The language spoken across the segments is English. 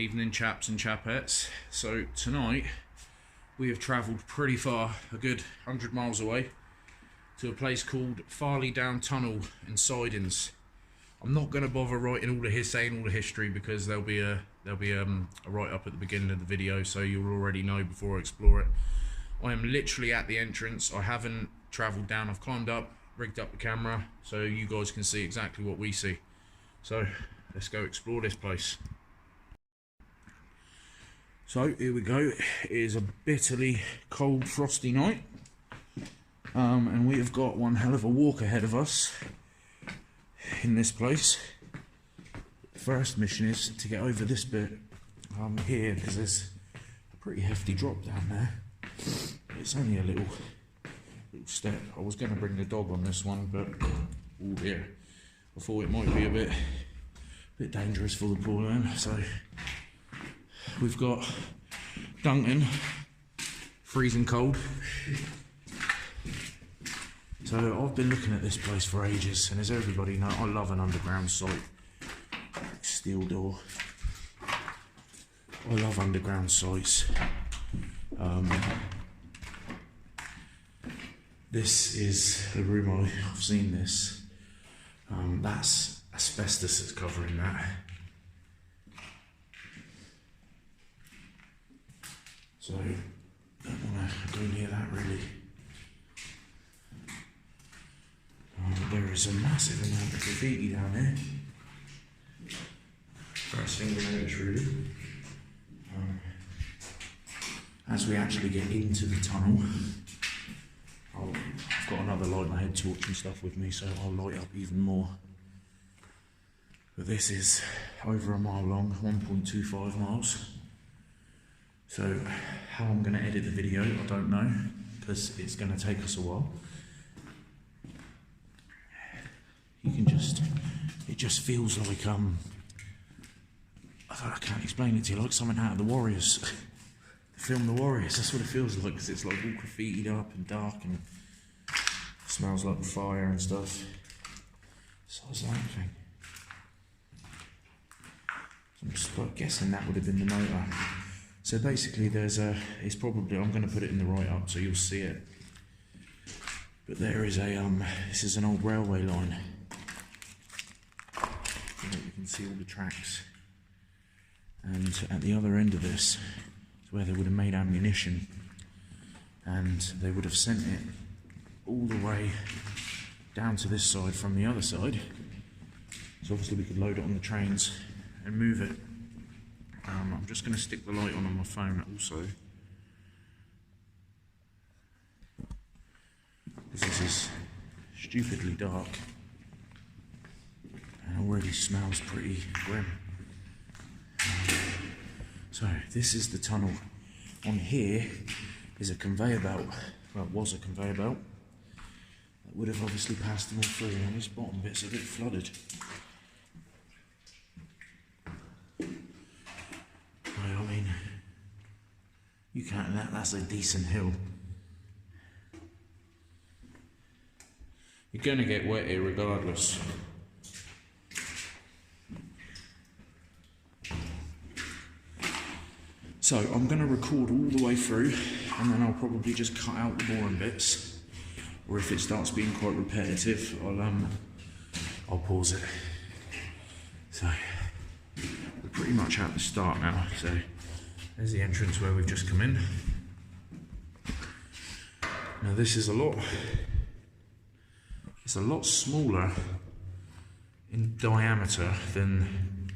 Evening, chaps and chapettes. So tonight we have travelled pretty far, a good 100 miles away, to a place called Farleigh Down tunnel in Sidings. I'm not going to bother writing saying all the history, because there'll be a write up at the beginning of the video, so you'll already know before I explore it. I am literally at the entrance. I haven't travelled down. I've climbed up, rigged up the camera, so you guys can see exactly what we see. So let's go explore this place. So here we go. It is a bitterly cold, frosty night, and we have got one hell of a walk ahead of us in this place. The first mission is to get over this bit here, because there's a pretty hefty drop down there. It's only a little step. I was going to bring the dog on this one, but oh dear, I thought it might be a bit dangerous for the poor man. So we've got Duncan, freezing cold. So I've been looking at this place for ages, and as everybody knows, I love an underground site. Steel door. I love underground sites. This is the room I've seen this. That's asbestos that's covering that. So don't want to go near that really. There is a massive amount of graffiti down there. First thing we notice really. As we actually get into the tunnel, I've got another light, my head torch and stuff with me, so I'll light up even more. But this is over a mile long, 1.25 miles. So how I'm going to edit the video, I don't know, because it's going to take us a while. You can it just feels like, I can't explain it to you, like something out of The Warriors. The film The Warriors, that's what it feels like, because it's like all graffitied up and dark and smells like fire and stuff. So is that thing. I'm just guessing that would have been the motor. So basically it's probably, I'm going to put it in the write up so you'll see it. But there is this is an old railway line. You can see all the tracks. And at the other end of this is where they would have made ammunition. And they would have sent it all the way down to this side from the other side. So obviously we could load it on the trains and move it. I'm just going to stick the light on my phone also, because this is stupidly dark and already smells pretty grim. So this is the tunnel. On here is a conveyor belt. Well, it was a conveyor belt that would have obviously passed them all through, and this bottom bit's a bit flooded. I mean, you can't, that's a decent hill. You're gonna get wet here regardless. So I'm gonna record all the way through, and then I'll probably just cut out the boring bits, or if it starts being quite repetitive, I'll pause it. So we're pretty much at the start now. So there's the entrance where we've just come in. Now this is it's a lot smaller in diameter than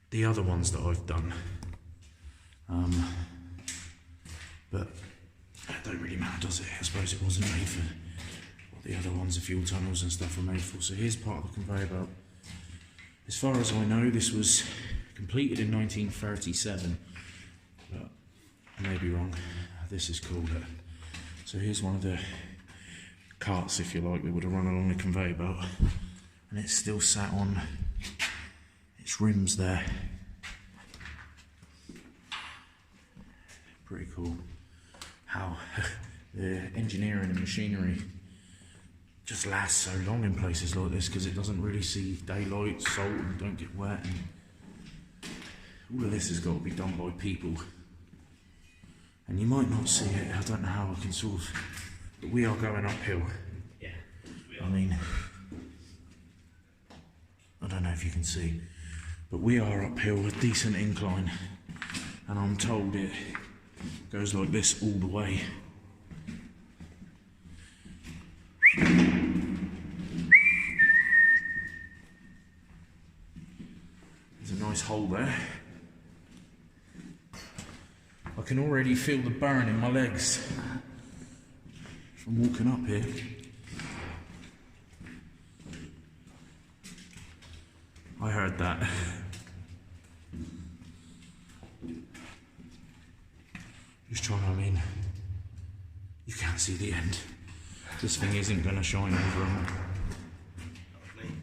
the other ones that I've done. But that don't really matter, does it? I suppose it wasn't made for what the other ones, the fuel tunnels and stuff, were made for. So here's part of the conveyor belt. As far as I know, this was completed in 1937, but I may be wrong. This is called it. So here's one of the carts, if you like, that would have run along the conveyor belt, and it's still sat on its rims there. Pretty cool how the engineering and machinery just lasts so long in places like this, because it doesn't really see daylight, salt, and don't get wet, and all of this has got to be done by people. And you might not see it, I don't know how I can sort of, but we are going uphill. Yeah. I mean, I don't know if you can see, but we are uphill, a decent incline, and I'm told it goes like this all the way. There's a nice hole there. I can already feel the burn in my legs from walking up here. I heard that. Just trying to, I mean, you can't see the end. This thing isn't going to shine over them.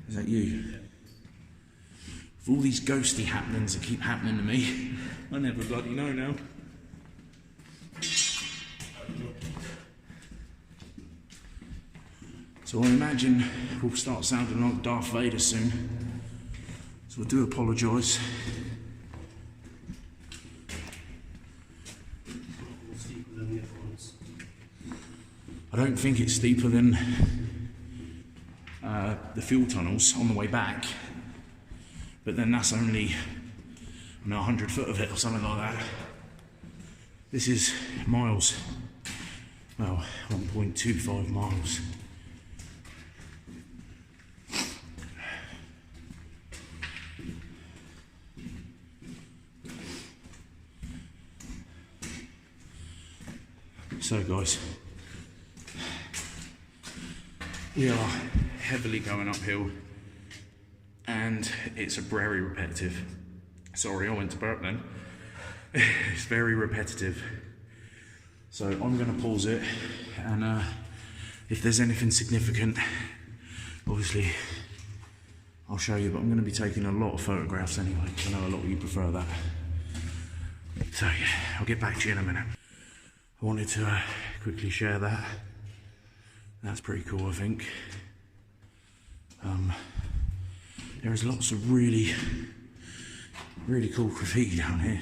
Is that you? Yeah. With all these ghosty happenings that keep happening to me, I never bloody know now. So I imagine we'll start sounding like Darth Vader soon. So I do apologise. I don't think it's steeper than the fuel tunnels on the way back, but then that's only 100 foot of it or something like that. This is miles, well, 1.25 miles. So guys, we are heavily going uphill and it's very repetitive. Sorry, I went to burp then. It's very repetitive. So I'm going to pause it, and if there's anything significant, obviously I'll show you, but I'm going to be taking a lot of photographs anyway, because I know a lot of you prefer that. So yeah, I'll get back to you in a minute. I wanted to quickly share that. That's pretty cool, I think. There's lots of really cool graffiti down here.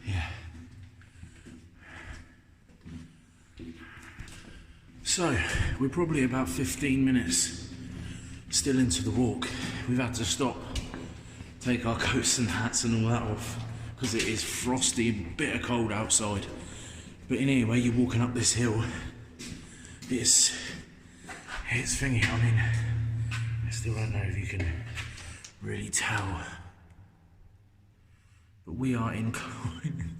Yeah. So, we're probably about 15 minutes still into the walk. We've had to stop, take our coats and hats and all that off, because it is frosty and bitter cold outside. But anyway, you're walking up this hill. It's thingy. I mean, I still don't know if you can really tell, but we are inclined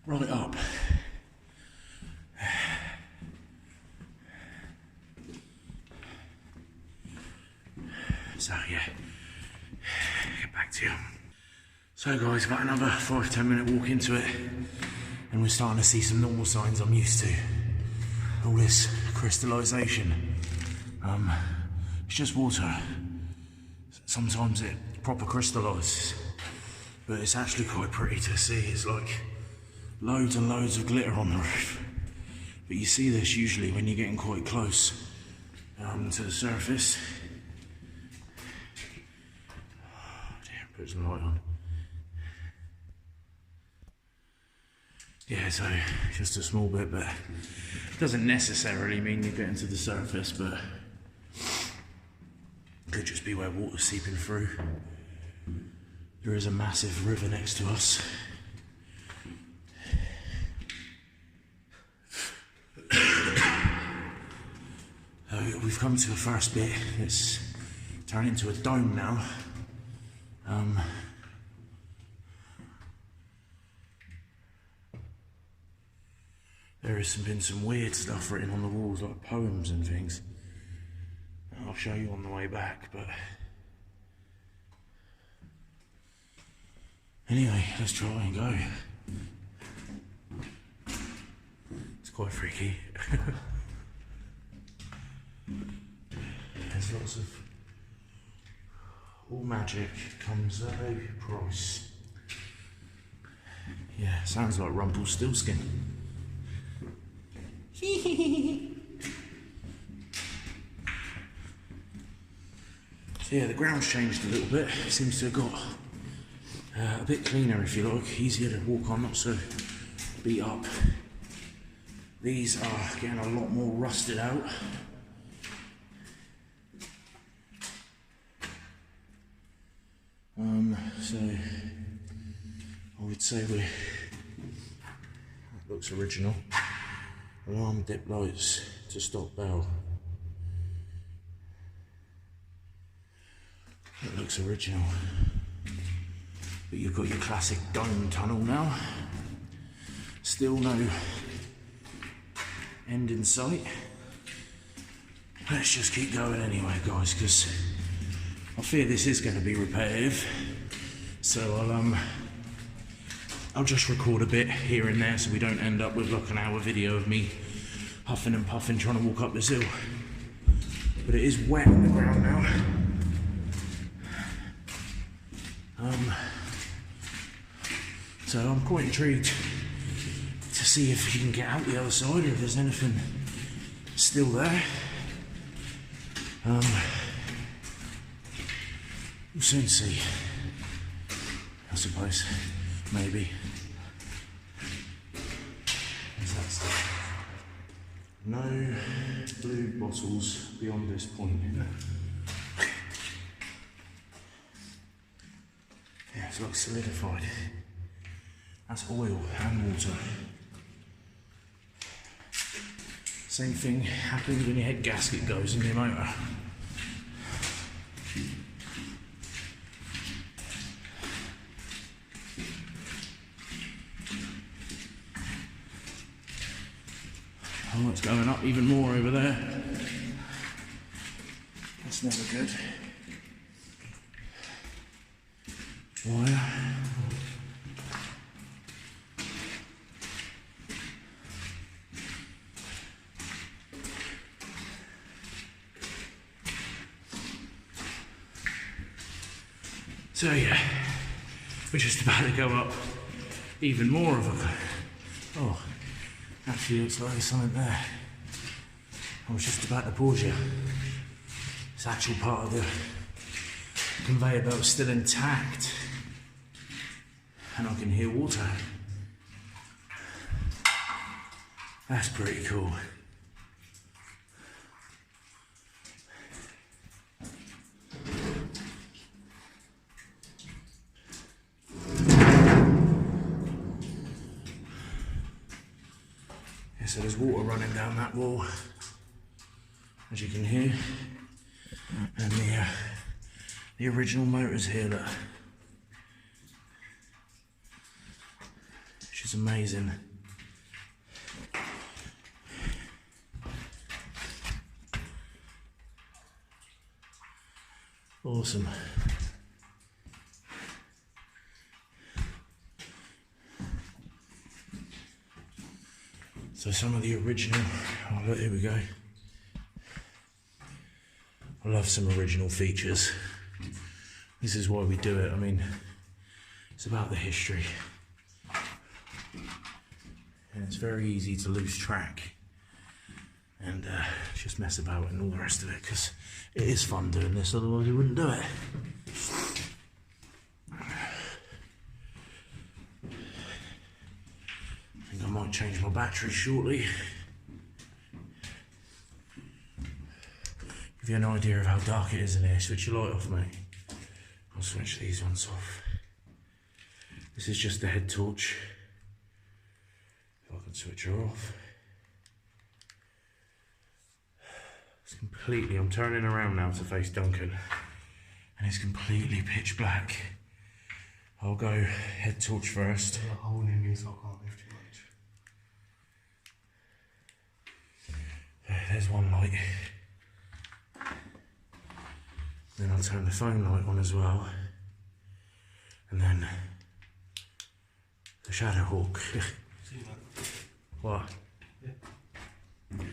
right up. So yeah, get back to you. So guys, about another 5-10 minute walk into it, and we're starting to see some normal signs I'm used to. All this crystallisation. It's just water. Sometimes it proper crystallises, but it's actually quite pretty to see. It's like loads and loads of glitter on the roof. But you see this usually when you're getting quite close to the surface. Oh, dear, put some light on. Yeah, so just a small bit, but it doesn't necessarily mean you're getting to the surface, but it could just be where water's seeping through. There is a massive river next to us. We've come to the first bit. It's turned into a dome now. There has been some weird stuff written on the walls, like poems and things. I'll show you on the way back, but anyway, let's try and go. It's quite freaky. There's lots of, all magic comes at a price. Yeah, sounds like Rumpelstiltskin. So yeah, the ground's changed a little bit. It seems to have got a bit cleaner, if you like, easier to walk on, not so beat up. These are getting a lot more rusted out. So I would say that looks original. Alarm dip lights to stop bell. It looks original. But you've got your classic dome tunnel now. Still no end in sight. Let's just keep going anyway, guys, because I fear this is going to be repetitive. So I'll just record a bit here and there so we don't end up with like an hour video of me huffing and puffing trying to walk up this hill. But it is wet on the ground now. So I'm quite intrigued to see if you can get out the other side or if there's anything still there. We'll soon see, I suppose, maybe. What's that stuff? No blue bottles beyond this point. Yeah, it's like solidified. That's oil and water. Same thing happens when your head gasket goes in your motor. Oh, it's going up even more over there. That's never good. Wire. So yeah, we're just about to go up even more of a... Oh, actually looks like there's something there. I was just about to pause you. This actual part of the conveyor belt is still intact. And I can hear water. That's pretty cool. So there's water running down that wall, as you can hear, and the original motor's here, look, which is amazing. Awesome. So some of the original, oh look, here we go. I love some original features. This is why we do it. I mean, it's about the history. And it's very easy to lose track and just mess about and all the rest of it, because it is fun doing this, otherwise we wouldn't do it. I might change my battery shortly. Give you an idea of how dark it is in here. Switch your light off, mate. I'll switch these ones off. This is just the head torch. If I can switch her off. It's completely, I'm turning around now to face Duncan, and it's completely pitch black. I'll go head torch first. There's a hole in me, so I can't lift too much. There's one light. Then I'll turn the phone light on as well. And then the shadow hawk. See that? What? Yeah.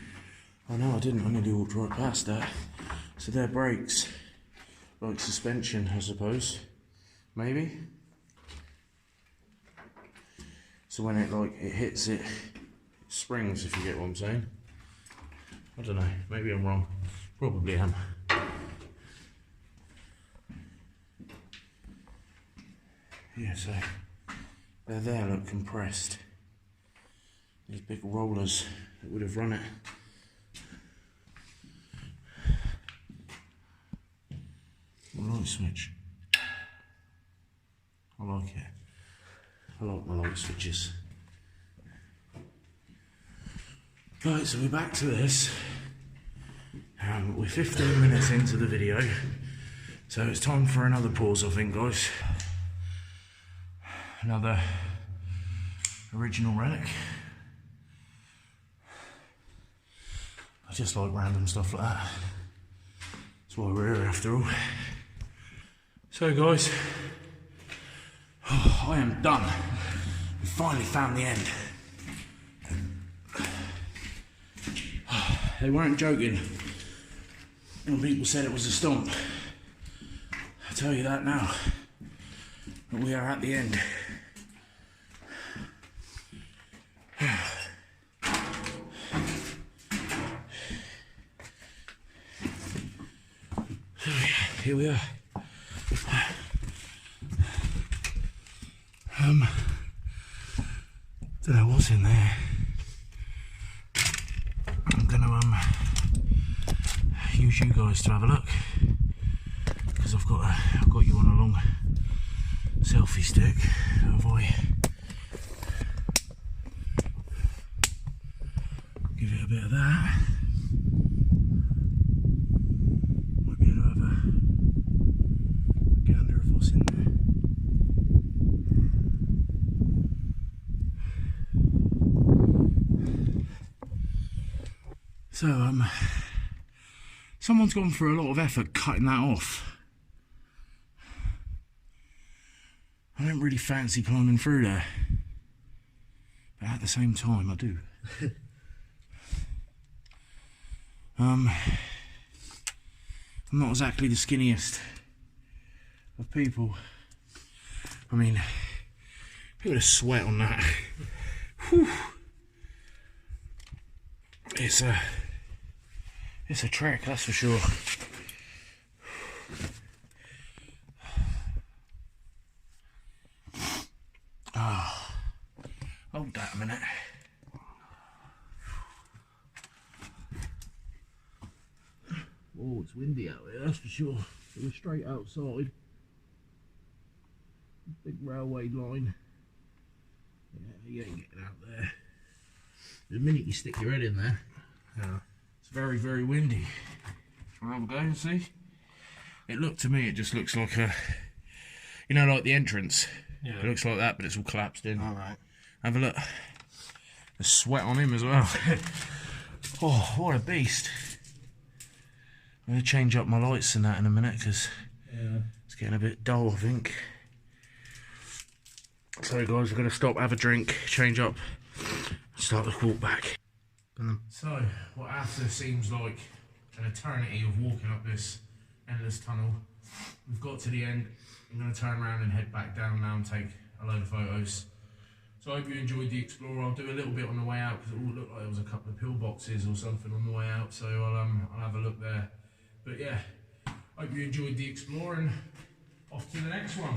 Oh no, I didn't. I nearly walked right past that. So they're brakes. Like suspension, I suppose. Maybe. So when it hits it springs, if you get what I'm saying. I don't know, maybe I'm wrong. Probably am. Yeah, so they're there, look, compressed. These big rollers that would have run it. Light switch. I like it. I like my light switches. Right, so we're back to this. We're 15 minutes into the video, so it's time for another pause, I think, guys. Another original relic. I just like random stuff like that. That's why we're here after all. So guys, I am done. We finally found the end. They weren't joking when people said it was a stomp. I tell you that now. But we are at the end. Here we are. Don't know what's in there. I'm gonna use you guys to have a look, because I've got you on a long selfie stick. Have I? Give it a bit of that. Might be able to have a gander of what's in there. So, someone's gone through a lot of effort cutting that off. I don't really fancy climbing through there, but at the same time I do. I'm not exactly the skinniest of people. I mean, look at the sweat on that. Whew. It's a trek, that's for sure. Oh, hold that a minute. Oh, it's windy out here, that's for sure. We're straight outside. Big railway line. Yeah, you ain't getting out there. The minute you stick your head in there, it's very, very windy. Shall I have a go and see? It looked to me, it just looks like a, you know, like the entrance. Yeah. It looks like that, but it's all collapsed in. All right. Have a look. There's sweat on him as well. Oh, what a beast. I'm going to change up my lights and that in a minute, because it's getting a bit dull, I think. So guys, we're going to stop, have a drink, change up, start the walk back. So, what after seems like an eternity of walking up this endless tunnel, we've got to the end. I'm going to turn around and head back down now and take a load of photos. So I hope you enjoyed the Explorer. I'll do a little bit on the way out, because it all looked like there was a couple of pillboxes or something on the way out, so I'll have a look there. But yeah, hope you enjoyed the Explorer, and off to the next one.